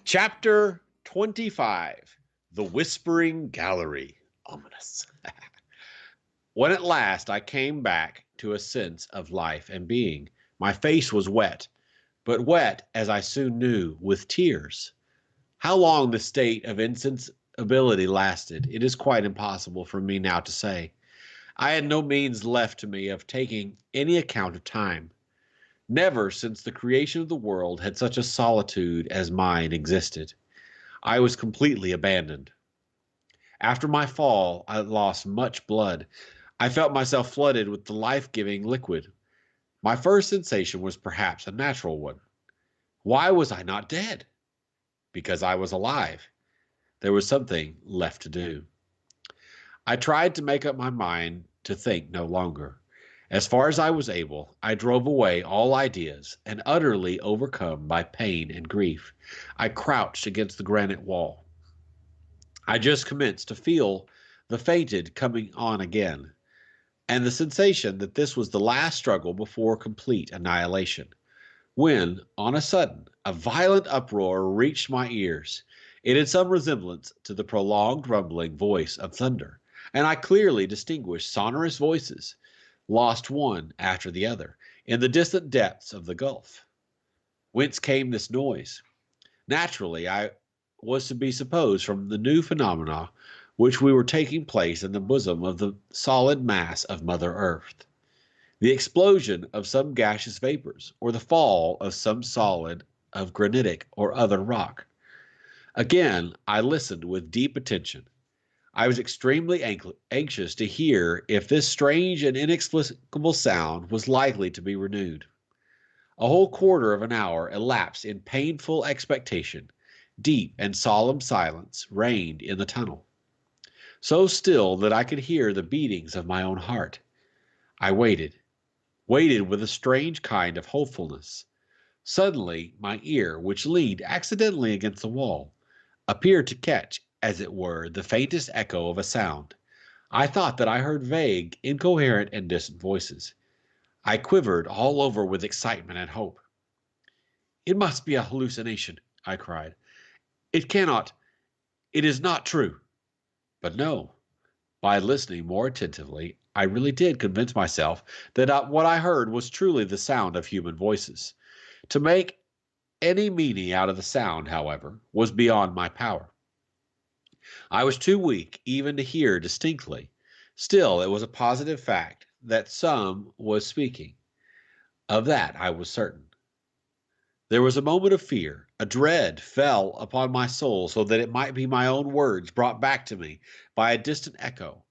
Chapter 25 The Whispering Gallery. Ominous. When at last I came back to a sense of life and being, my face was wet, but wet, as I soon knew, with tears. How long the state of insensibility lasted, it is quite impossible for me now to say. I had no means left to me of taking any account of time. Never since the creation of the world had such a solitude as mine existed. I was completely abandoned. After my fall, I lost much blood. I felt myself flooded with the life-giving liquid. My first sensation was perhaps a natural one. Why was I not dead? Because I was alive. There was something left to do. I tried to make up my mind to think no longer. As far as I was able, I drove away all ideas, and utterly overcome by pain and grief, I crouched against the granite wall. I just commenced to feel the fainted coming on again, and the sensation that this was the last struggle before complete annihilation, when, on a sudden, a violent uproar reached my ears. It had some resemblance to the prolonged rumbling voice of thunder, and I clearly distinguished sonorous voices, lost one after the other, in the distant depths of the gulf. Whence came this noise? Naturally, I was to be supposed from the new phenomena which were taking place in the bosom of the solid mass of Mother Earth. The explosion of some gaseous vapors, or the fall of some solid of granitic or other rock. Again, I listened with deep attention. I was extremely anxious to hear if this strange and inexplicable sound was likely to be renewed. A whole quarter of an hour elapsed in painful expectation. Deep and solemn silence reigned in the tunnel, so still that I could hear the beatings of my own heart. I waited with a strange kind of hopefulness. Suddenly, my ear, which leaned accidentally against the wall, appeared to catch, as it were, the faintest echo of a sound. I thought that I heard vague, incoherent, and distant voices. I quivered all over with excitement and hope. "It must be a hallucination," I cried. "It cannot, it is not true." But no. By listening more attentively, I really did convince myself that what I heard was truly the sound of human voices. To make any meaning out of the sound, however, was beyond my power. I was too weak even to hear distinctly. Still, it was a positive fact that some was speaking. Of that I was certain. There was a moment of fear. A dread fell upon my soul so that it might be my own words brought back to me by a distant echo.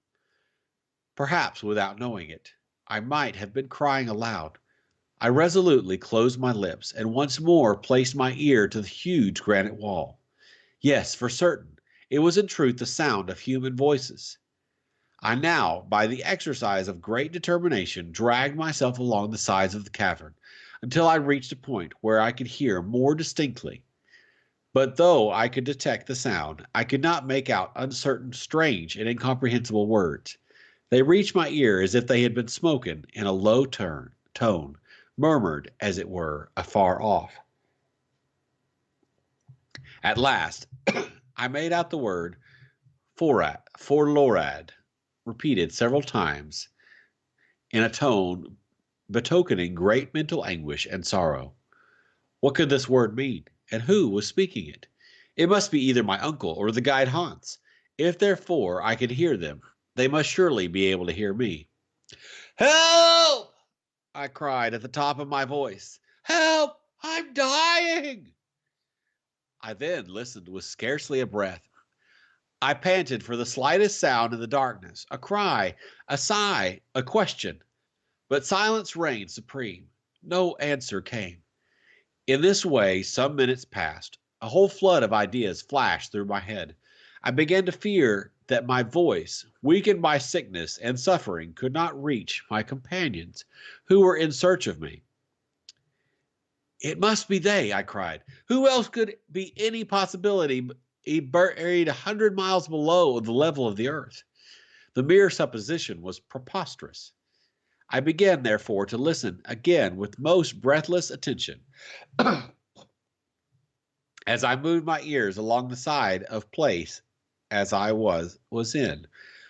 Perhaps without knowing it, I might have been crying aloud. I resolutely closed my lips and once more placed my ear to the huge granite wall. Yes, for certain, it was in truth the sound of human voices. I now, by the exercise of great determination, dragged myself along the sides of the cavern, until I reached a point where I could hear more distinctly. But though I could detect the sound, I could not make out uncertain, strange, and incomprehensible words. They reached my ear as if they had been spoken in a low tone, murmured, as it were, afar off. At last, I made out the word forlorad, repeated several times in a tone betokening great mental anguish and sorrow. What could this word mean, and who was speaking it? It must be either my uncle or the guide Hans. If therefore I could hear them, they must surely be able to hear me. "Help!" I cried at the top of my voice. "Help! I'm dying!" I then listened with scarcely a breath. I panted for the slightest sound in the darkness, a cry, a sigh, a question. But silence reigned supreme. No answer came. In this way some minutes passed. A whole flood of ideas flashed through my head. I began to fear that my voice, weakened by sickness and suffering, could not reach my companions, who were in search of me. "It must be they," I cried. "Who else could be any possibility buried 100 miles below the level of the earth?" The mere supposition was preposterous. I began, therefore, to listen again with most breathless attention. as I moved my ears along the side of place as I was in.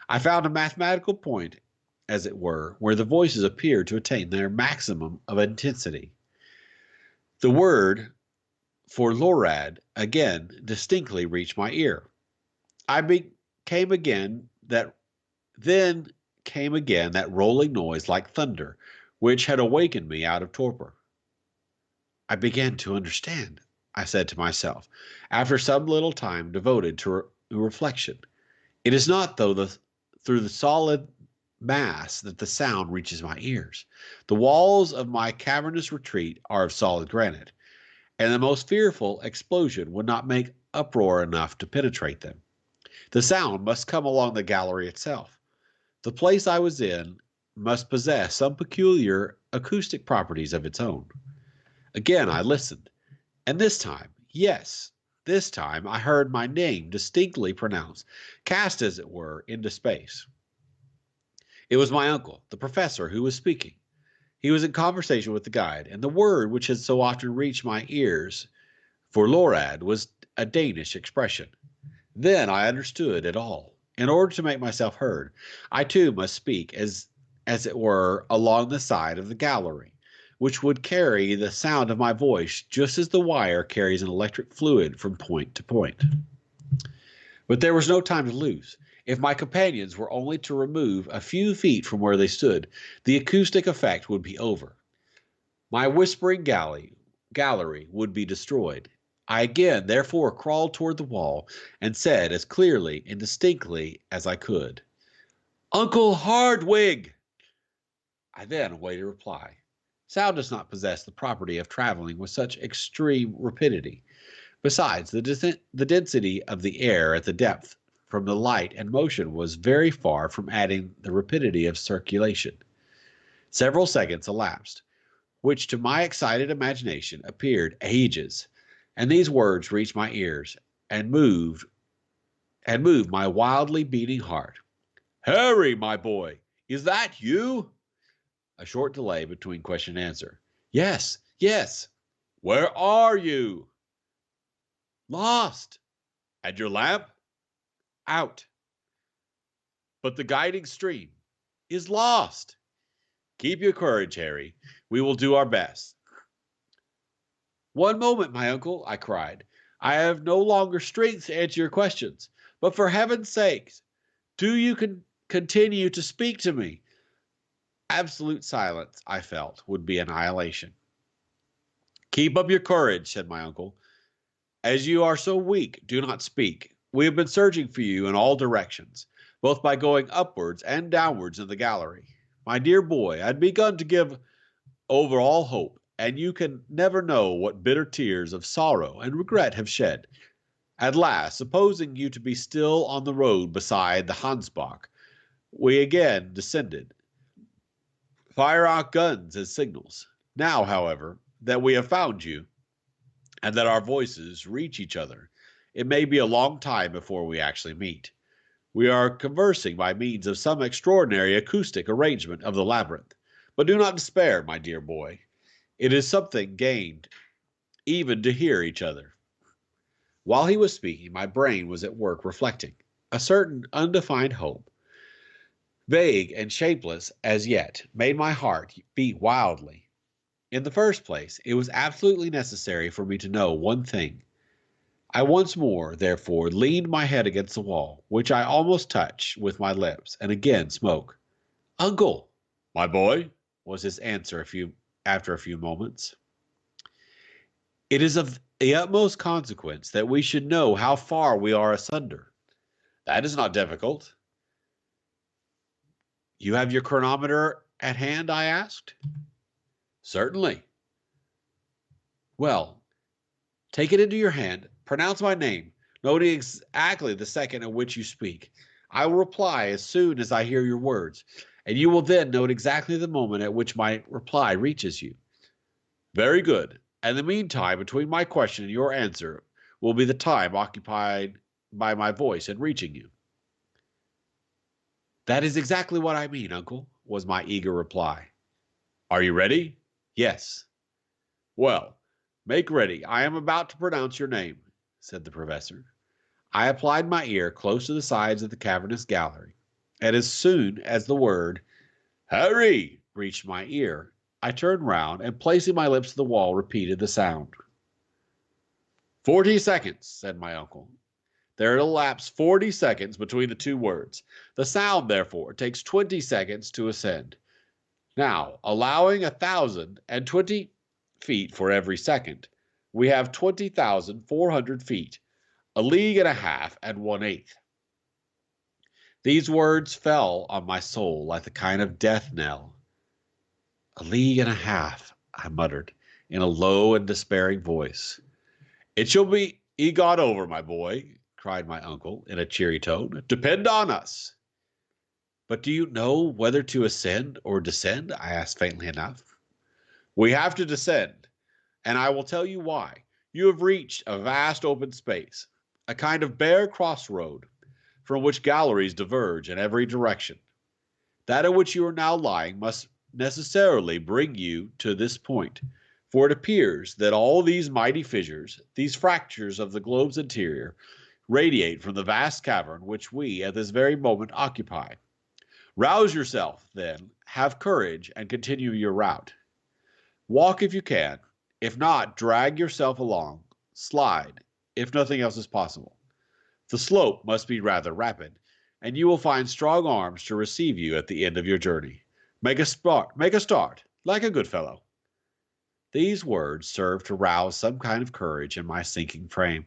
I found a mathematical point, as it were, where the voices appeared to attain their maximum of intensity. The word for Lorad again distinctly reached my ear. I became again that then came again that rolling noise like thunder, which had awakened me out of torpor. I began to understand, I said to myself, after some little time devoted to reflection. It is not through the solid mass that the sound reaches my ears. The walls of my cavernous retreat are of solid granite, and the most fearful explosion would not make uproar enough to penetrate them. The sound must come along the gallery itself. The place I was in must possess some peculiar acoustic properties of its own. Again I listened, and this time, yes, this time I heard my name distinctly pronounced, cast as it were into space. It was my uncle, the professor, who was speaking. He was in conversation with the guide, and the word which had so often reached my ears for Lorad was a Danish expression. Then I understood it all. In order to make myself heard, I too must speak as it were, along the side of the gallery, which would carry the sound of my voice just as the wire carries an electric fluid from point to point. But there was no time to lose. If my companions were only to remove a few feet from where they stood, the acoustic effect would be over. My whispering gallery would be destroyed. I again, therefore, crawled toward the wall and said as clearly and distinctly as I could, "Uncle Hardwigg!" I then awaited a reply. Sound does not possess the property of traveling with such extreme rapidity. Besides, the density of the air at the depth from the light and motion was very far from adding the rapidity of circulation. Several seconds elapsed, which to my excited imagination appeared ages, and these words reached my ears and moved my wildly beating heart. "Harry, my boy, is that you?" A short delay between question and answer. "Yes, yes." "Where are you?" "Lost." "And your lamp?" "Out." "But the guiding stream?" "Is lost." "Keep your courage, Harry. We will do our best." "One moment, my uncle," I cried. "I have no longer strength to answer your questions. But for heaven's sake, do you continue to speak to me?" Absolute silence, I felt, would be annihilation. "Keep up your courage," said my uncle. "As you are so weak, do not speak. We have been searching for you in all directions, both by going upwards and downwards in the gallery. My dear boy, I had begun to give over all hope, and you can never know what bitter tears of sorrow and regret have shed. At last, supposing you to be still on the road beside the Hansbach, we again descended. Fire our guns as signals. Now, however, that we have found you, and that our voices reach each other, it may be a long time before we actually meet. We are conversing by means of some extraordinary acoustic arrangement of the labyrinth. But do not despair, my dear boy. It is something gained even to hear each other." While he was speaking, my brain was at work reflecting. A certain undefined hope, vague and shapeless as yet, made my heart beat wildly. In the first place, it was absolutely necessary for me to know one thing. I once more, therefore, leaned my head against the wall, which I almost touched with my lips, and again spoke. "Uncle!" "My boy," was his answer after a few moments. "It is of the utmost consequence that we should know how far we are asunder." "That is not difficult." "You have your chronometer at hand?" I asked. "Certainly." "Well, take it into your hand, pronounce my name, noting exactly the second at which you speak. I will reply as soon as I hear your words, and you will then note exactly the moment at which my reply reaches you." "Very good. And the meantime, between my question and your answer, will be the time occupied by my voice in reaching you." "That is exactly what I mean, uncle," was my eager reply. "Are you ready?" "Yes." "Well, make ready. I am about to pronounce your name. said the professor. I applied my ear close to the sides of the cavernous gallery, and as soon as the word Harry reached my ear, I turned round and, placing my lips to the wall, repeated the sound. 40 seconds, said my uncle. There had elapsed 40 seconds between the two words. The sound, therefore, takes 20 seconds to ascend. Now, allowing 1,020 feet for every second, we have 20,400 feet, a league and a half and 1/8. These words fell on my soul like a kind of death knell. A league and a half, I muttered, in a low and despairing voice. It shall be got over, my boy, cried my uncle in a cheery tone. Depend on us. But do you know whether to ascend or descend? I asked faintly enough. We have to descend, and I will tell you why. You have reached a vast open space, a kind of bare crossroad, from which galleries diverge in every direction. That at which you are now lying must necessarily bring you to this point, for it appears that all these mighty fissures, these fractures of the globe's interior, radiate from the vast cavern which we at this very moment occupy. Rouse yourself, then, have courage, and continue your route. Walk if you can. If not, drag yourself along. Slide, if nothing else is possible. The slope must be rather rapid, and you will find strong arms to receive you at the end of your journey. Make a start, like a good fellow. These words served to rouse some kind of courage in my sinking frame.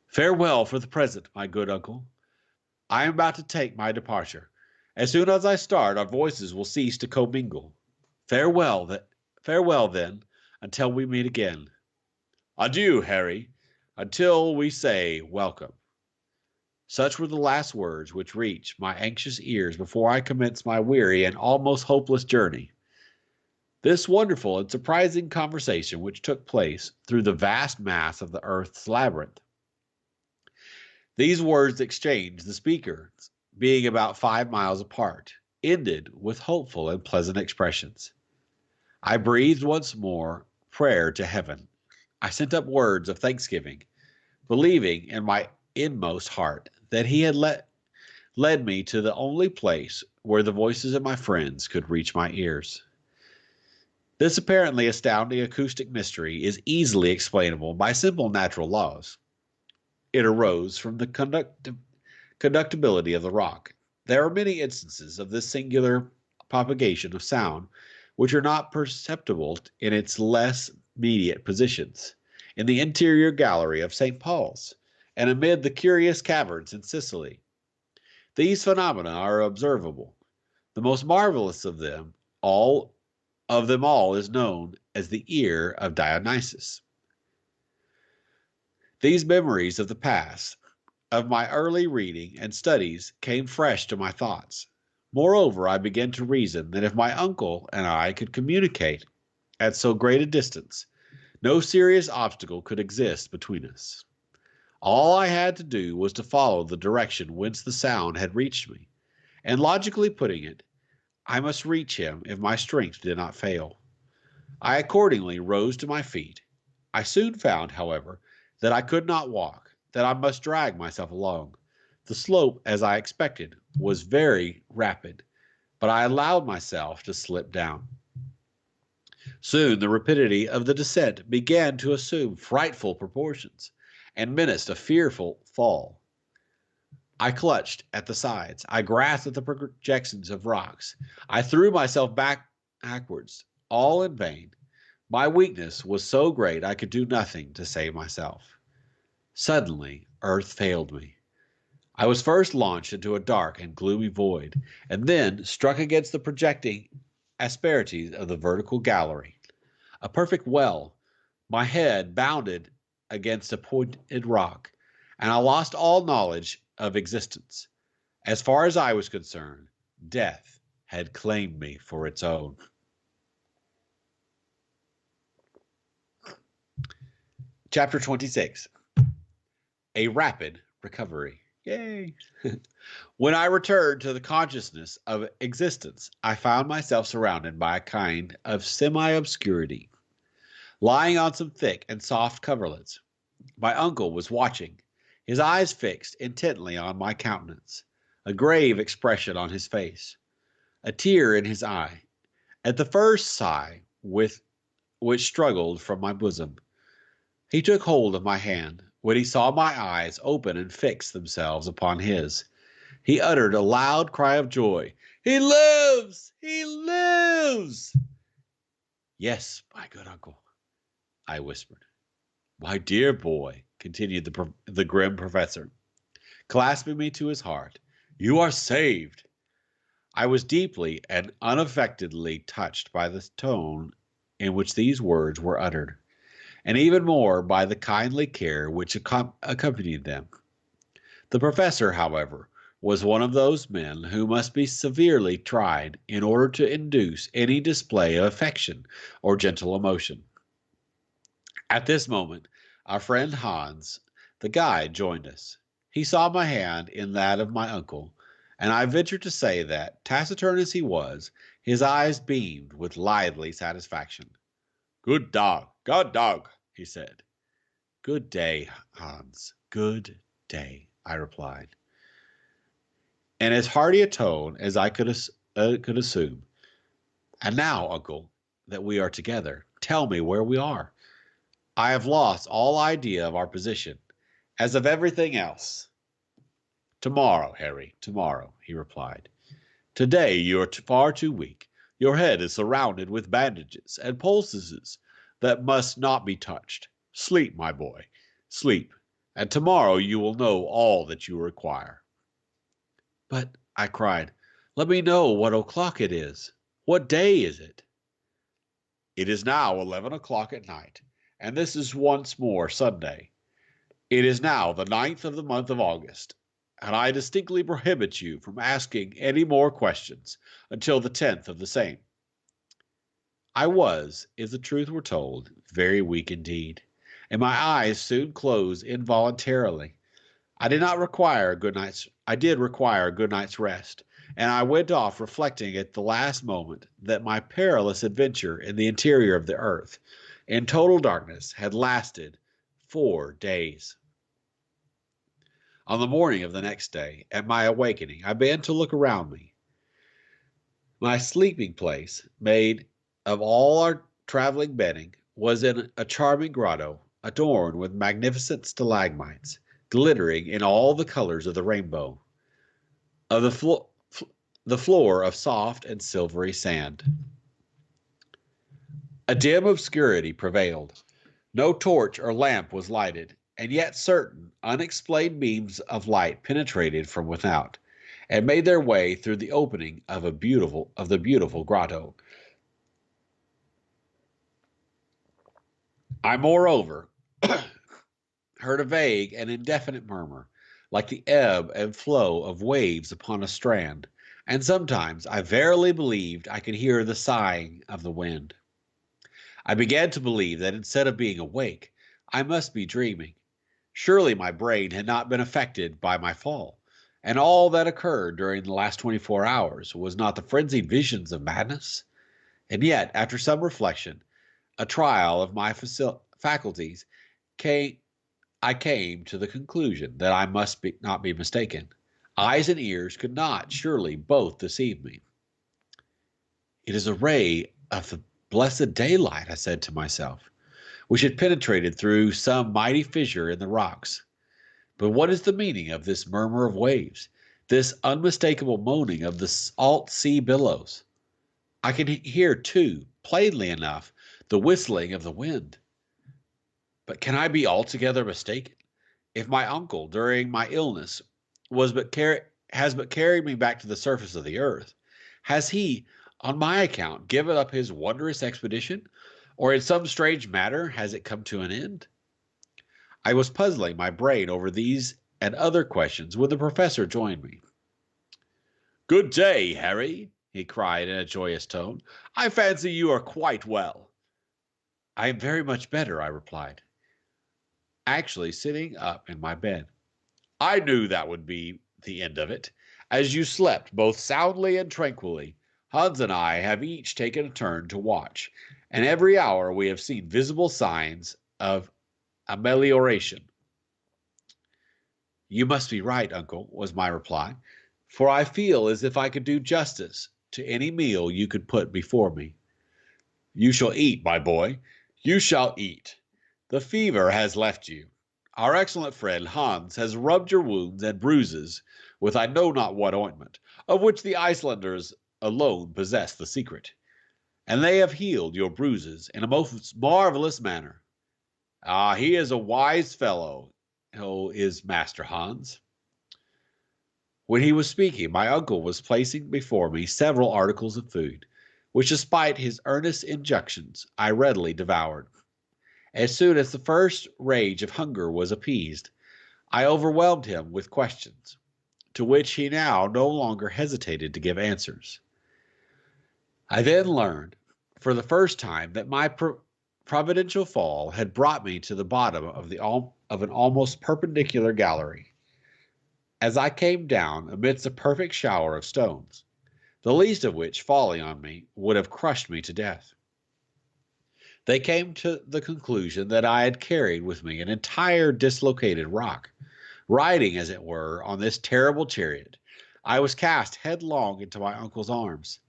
Farewell for the present, my good uncle. I am about to take my departure. As soon as I start, our voices will cease to commingle. Farewell, then, until we meet again. Adieu, Harry, until we say welcome. Such were the last words which reached my anxious ears before I commenced my weary and almost hopeless journey. This wonderful and surprising conversation which took place through the vast mass of the earth's labyrinth. These words exchanged, the speakers being about 5 miles apart, ended with hopeful and pleasant expressions. I breathed once more prayer to heaven. I sent up words of thanksgiving, believing in my inmost heart that he had led me to the only place where the voices of my friends could reach my ears. This apparently astounding acoustic mystery is easily explainable by simple natural laws. It arose from the conductibility of the rock. There are many instances of this singular propagation of sound which are not perceptible in its less immediate positions, in the interior gallery of St. Paul's, and amid the curious caverns in Sicily. These phenomena are observable. The most marvelous of them all is known as the ear of Dionysus. These memories of the past, of my early reading and studies, came fresh to my thoughts. Moreover, I began to reason that if my uncle and I could communicate at so great a distance, no serious obstacle could exist between us. All I had to do was to follow the direction whence the sound had reached me, and logically putting it, I must reach him if my strength did not fail. I accordingly rose to my feet. I soon found, however, that I could not walk, that I must drag myself along. The slope, as I expected, was very rapid, but I allowed myself to slip down. Soon the rapidity of the descent began to assume frightful proportions, and menaced a fearful fall. I clutched at the sides. I grasped at the projections of rocks. I threw myself backwards, all in vain. My weakness was so great I could do nothing to save myself. Suddenly, earth failed me. I was first launched into a dark and gloomy void, and then struck against the projecting asperities of the vertical gallery. A perfect well, my head bounded against a pointed rock, and I lost all knowledge of existence. As far as I was concerned, death had claimed me for its own. Chapter 26. A rapid recovery. Yay! When I returned to the consciousness of existence, I found myself surrounded by a kind of semi-obscurity, lying on some thick and soft coverlets. My uncle was watching, his eyes fixed intently on my countenance, a grave expression on his face, a tear in his eye, at the first sigh which struggled from my bosom. He took hold of my hand. When he saw my eyes open and fix themselves upon his, he uttered a loud cry of joy. "He lives! He lives!" "Yes, my good uncle," I whispered. "My dear boy," continued the grim professor, clasping me to his heart, "you are saved." I was deeply and unaffectedly touched by the tone in which these words were uttered, and even more by the kindly care which accompanied them. The professor, however, was one of those men who must be severely tried in order to induce any display of affection or gentle emotion. At this moment, our friend Hans, the guide, joined us. He saw my hand in that of my uncle, and I venture to say that, taciturn as he was, his eyes beamed with lively satisfaction. "Good dog, good dog," he said. "Good day, Hans, good day," I replied, in as hearty a tone as I could assume. "And now, uncle, that we are together, tell me where we are. I have lost all idea of our position, as of everything else." "Tomorrow, Harry, tomorrow," he replied. "Today you are far too weak. Your head is surrounded with bandages and poultices that must not be touched. Sleep, my boy, sleep, and tomorrow you will know all that you require." "But," I cried, "let me know what o'clock it is. What day is it?" "It is now 11 o'clock at night, and this is once more Sunday. It is now the 9th of the month of August, and I distinctly prohibit you from asking any more questions until the 10th of the same." I was, if the truth were told, very weak indeed, and my eyes soon closed involuntarily. I did require a good night's rest, and I went off reflecting at the last moment that my perilous adventure in the interior of the earth, in total darkness, had lasted 4 days. On the morning of the next day, at my awakening, I began to look around me. My sleeping place, made of all our traveling bedding, was in a charming grotto, adorned with magnificent stalagmites, glittering in all the colors of the rainbow, of the floor of soft and silvery sand. A dim obscurity prevailed. No torch or lamp was lighted, and yet certain unexplained beams of light penetrated from without, and made their way through the opening of the beautiful grotto. I, moreover, heard a vague and indefinite murmur, like the ebb and flow of waves upon a strand, and sometimes I verily believed I could hear the sighing of the wind. I began to believe that instead of being awake, I must be dreaming. Surely my brain had not been affected by my fall, and all that occurred during the last 24 hours was not the frenzied visions of madness. And yet, after some reflection, a trial of my faculties, I came to the conclusion that I must not be mistaken. Eyes and ears could not, surely, both deceive me. "It is a ray of the blessed daylight," I said to myself, "which had penetrated through some mighty fissure in the rocks. But what is the meaning of this murmur of waves, this unmistakable moaning of the salt sea billows? I can hear, too, plainly enough, the whistling of the wind. But can I be altogether mistaken? If my uncle, during my illness, has but carried me back to the surface of the earth, has he, on my account, given up his wondrous expedition, or in some strange manner has it come to an end?" I was puzzling my brain over these and other questions when the professor joined me. "Good day, Harry," he cried in a joyous tone. "I fancy you are quite well." "I am very much better," I replied, actually sitting up in my bed. "I knew that would be the end of it. As you slept both soundly and tranquilly, Hans and I have each taken a turn to watch, and every hour we have seen visible signs of amelioration. You must be right, uncle, was my reply, for I feel as if I could do justice to any meal you could put before me. You shall eat, my boy. You shall eat. The fever has left you. Our excellent friend Hans has rubbed your wounds and bruises with I know not what ointment, of which the Icelanders alone possess the secret, and they have healed your bruises in a most marvelous manner. Ah, he is a wise fellow, is Master Hans. When he was speaking, my uncle was placing before me several articles of food, which, despite his earnest injunctions, I readily devoured. As soon as the first rage of hunger was appeased, I overwhelmed him with questions, to which he now no longer hesitated to give answers. I then learned, for the first time, that my providential fall had brought me to the bottom of an almost perpendicular gallery. As I came down amidst a perfect shower of stones, the least of which, falling on me, would have crushed me to death. They came to the conclusion that I had carried with me an entire dislocated rock. Riding, as it were, on this terrible chariot, I was cast headlong into my uncle's arms,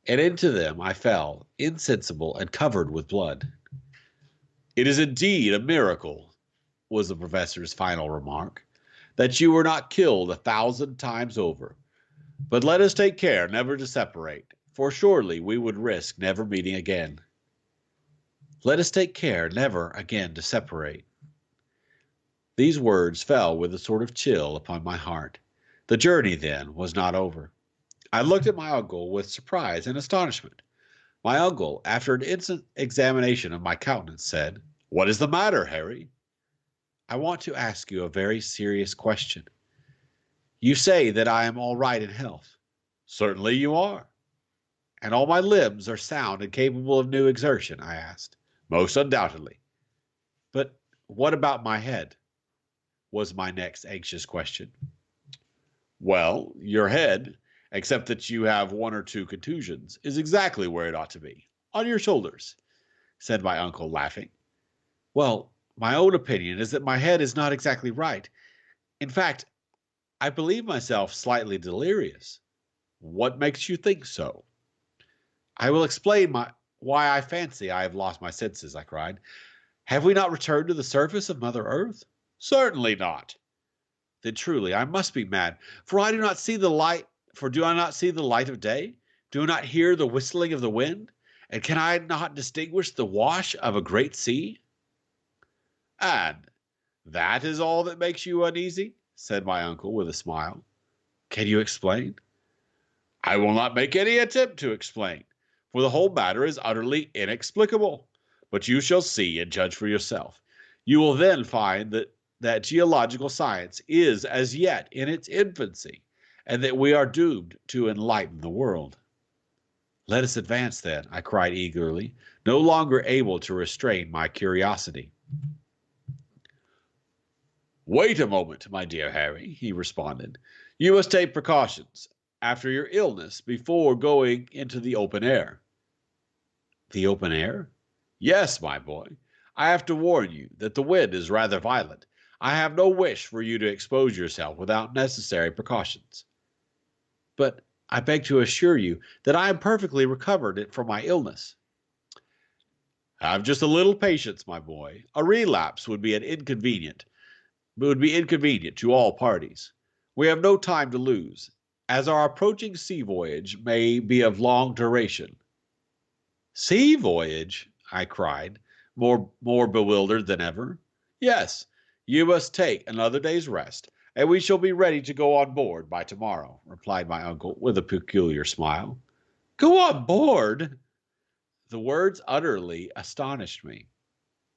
and into them I fell, insensible and covered with blood. It is indeed a miracle, was the professor's final remark, that you were not killed 1,000 times over. But let us take care never to separate, for surely we would risk never meeting again. Let us take care never again to separate. These words fell with a sort of chill upon my heart. The journey, then, was not over. I looked at my uncle with surprise and astonishment. My uncle, after an instant examination of my countenance, said, "What is the matter, Harry?" "I want to ask you a very serious question. You say that I am all right in health." "Certainly you are." "And all my limbs are sound and capable of new exertion?" I asked. "Most undoubtedly." "But what about my head?" was my next anxious question. "Well, your head, except that you have one or two contusions, is exactly where it ought to be, on your shoulders," said my uncle, laughing. "Well, my own opinion is that my head is not exactly right. In fact, I believe myself slightly delirious." "What makes you think so?" "I will explain why I fancy I have lost my senses," I cried. "Have we not returned to the surface of Mother Earth?" "Certainly not." "Then truly I must be mad, for I do not see the light. For do I not see the light of day? Do I not hear the whistling of the wind? And can I not distinguish the wash of a great sea?" "And that is all that makes you uneasy?" said my uncle with a smile. "Can you explain?" "I will not make any attempt to explain, for the whole matter is utterly inexplicable. But you shall see and judge for yourself. You will then find that geological science is as yet in its infancy, and that we are doomed to enlighten the world." "Let us advance, then," I cried eagerly, no longer able to restrain my curiosity. "Wait a moment, my dear Harry," he responded. "You must take precautions, after your illness, before going into the open air." "The open air?" "Yes, my boy. I have to warn you that the wind is rather violent. I have no wish for you to expose yourself without necessary precautions." "But I beg to assure you that I am perfectly recovered from my illness." "Have just a little patience, my boy. A relapse would be inconvenient to all parties. We have no time to lose, as our approaching sea voyage may be of long duration." "Sea voyage?" I cried, more bewildered than ever. "Yes, you must take another day's rest, and we shall be ready to go on board by tomorrow," replied my uncle with a peculiar smile. "Go on board?" The words utterly astonished me.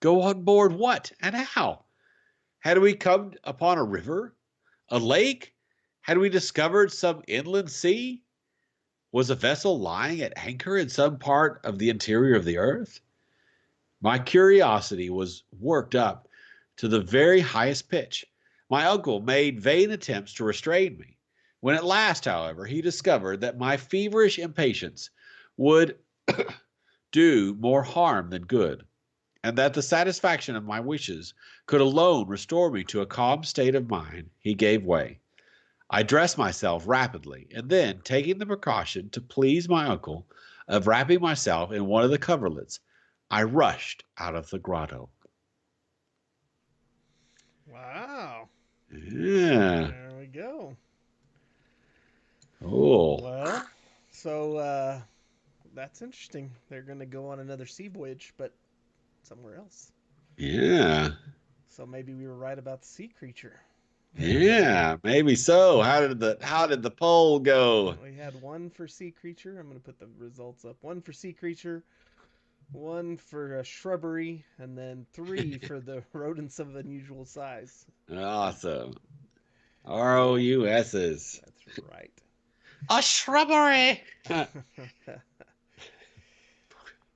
Go on board what, and how? Had we come upon a river? A lake? Had we discovered some inland sea? Was a vessel lying at anchor in some part of the interior of the earth? My curiosity was worked up to the very highest pitch. My uncle made vain attempts to restrain me. When at last, however, he discovered that my feverish impatience would do more harm than good, and that the satisfaction of my wishes could alone restore me to a calm state of mind, he gave way. I dressed myself rapidly, and then, taking the precaution to please my uncle of wrapping myself in one of the coverlets, I rushed out of the grotto. Wow. Yeah. There we go. Oh. Well, so that's interesting. They're going to go on another sea voyage, but somewhere else. Yeah. So maybe we were right about the sea creature. Yeah, maybe so. How did the poll go? We had one for sea creature. I'm going to put the results up. One for sea creature, one for a shrubbery, and then three for the rodents of unusual size. Awesome. ROUSs. That's right. A shrubbery.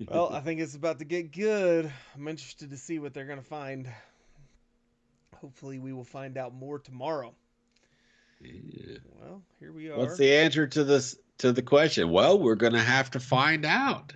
Well, I think it's about to get good. I'm interested to see what they're going to find. Hopefully, we will find out more tomorrow. Yeah. Well, here we What's are. the answer to the question? Well, we're going to have to find out.